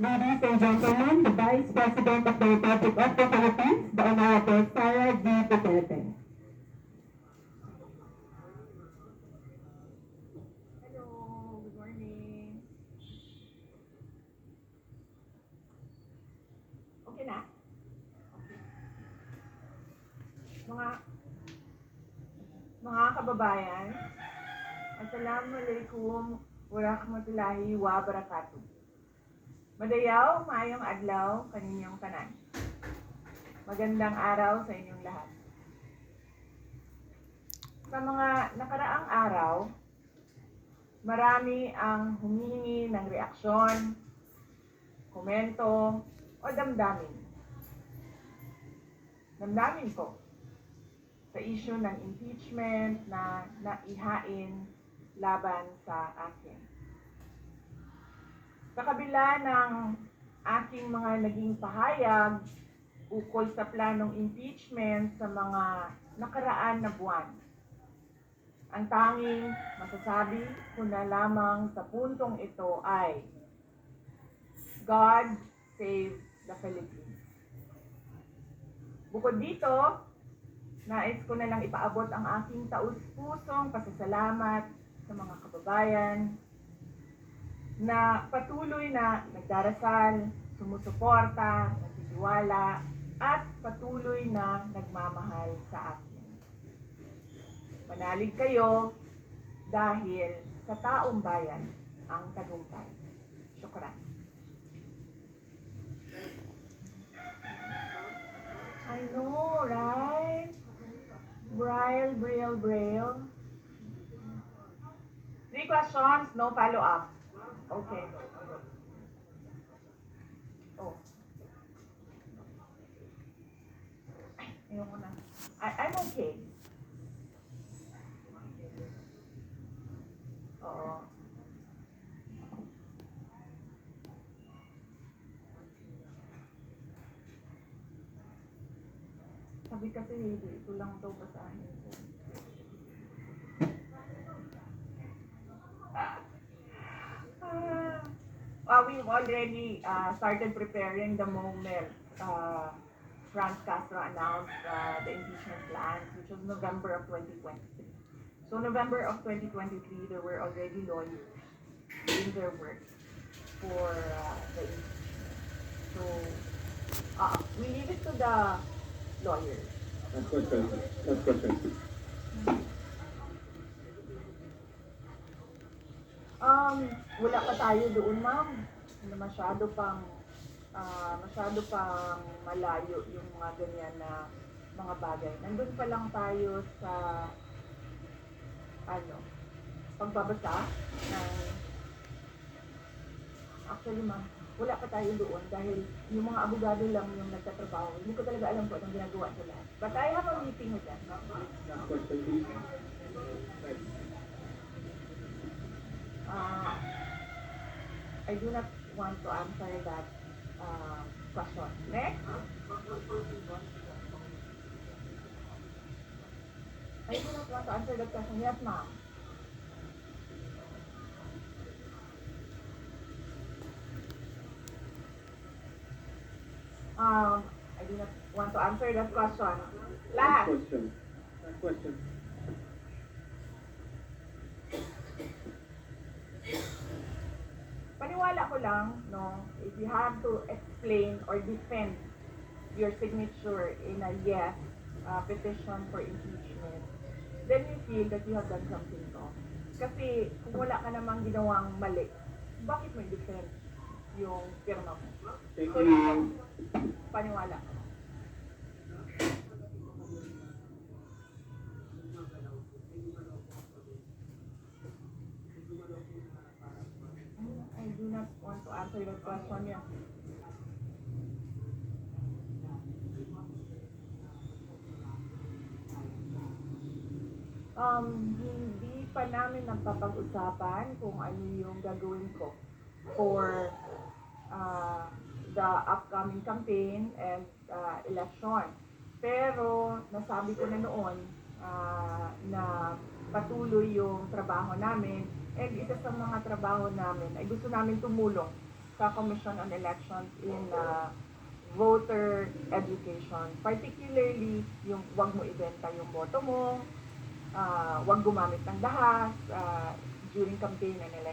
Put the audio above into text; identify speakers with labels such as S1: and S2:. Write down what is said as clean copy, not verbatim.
S1: Ladies and gentlemen, the Vice President of the Republic of the Philippines, the Honorable Sara G. Duterte.
S2: Hello, good morning. Okay na? Mga mga kababayan, Assalamualaikum warahmatullahi wabarakatuh. Madayaw, maayong adlaw kaninyong tanan. Magandang araw sa inyong lahat. Sa mga nakaraang araw, marami ang humihingi ng reaksyon, komento, o damdamin. Damdamin ko sa issue ng impeachment na naihain laban sa akin. Sa kabila ng aking mga naging pahayag ukol sa planong impeachment sa mga nakaraan na buwan, ang tanging masasabi ko na lamang sa puntong ito ay God save the Philippines. Bukod dito, nais ko na lang ipaabot ang aking taus-pusong pasasalamat sa mga kababayan na patuloy na nagdarasal, sumusuporta, nagtitiwala, at patuloy na nagmamahal sa akin. Manalig kayo dahil sa taong bayan ang tagumpay. Syukran. I know, right? Braille. 3 questions, no follow-up. Okay. Oh. Ayoko na. I'm okay. Oo. Sabi kasi, ito lang daw basahin ko. We've already started preparing the moment Franz Castro announced the impeachment plans, which was November of 2023. So November of 2023, there were already lawyers doing their work for the impeachment. So we leave it to the lawyers.
S3: Last question.
S2: Wala pa tayo doon, ma'am. Masyado pang malayo yung mga ganyan na mga bagay. Nandun pa lang tayo sa pagbabasa ng actually, ma'am, wala pa tayo doon dahil yung mga abogado lang yung nagtatrabaho. Hindi ko talaga alam po anong ginagawa nila. But I have a meeting with them.
S3: Last question, please.
S2: I do not want to answer that question. Next? I do not want to answer that question. Yes, ma'am. I do not want to answer that question. Last.
S3: Last question.
S2: Paniwala ko lang, no, if you have to explain or defend your signature in a yes petition for impeachment, then you feel that you have done something wrong. Kasi kung wala ka namang ginawang mali, bakit mo i-defend yung pirma mo?
S3: Thank
S2: So,
S3: you.
S2: paniwala ko. I do not want to answer that question yet. Hindi pa namin napapag-usapan kung ano yung gagawin ko for the upcoming campaign and election. Pero nasabi ko na noon na patuloy yung trabaho namin, and isa sa mga trabaho namin ay gusto namin tumulong sa Commission on Elections in voter education. Particularly, yung wag mo ibenta yung boto mo, wag gumamit ng dahas during campaign and election.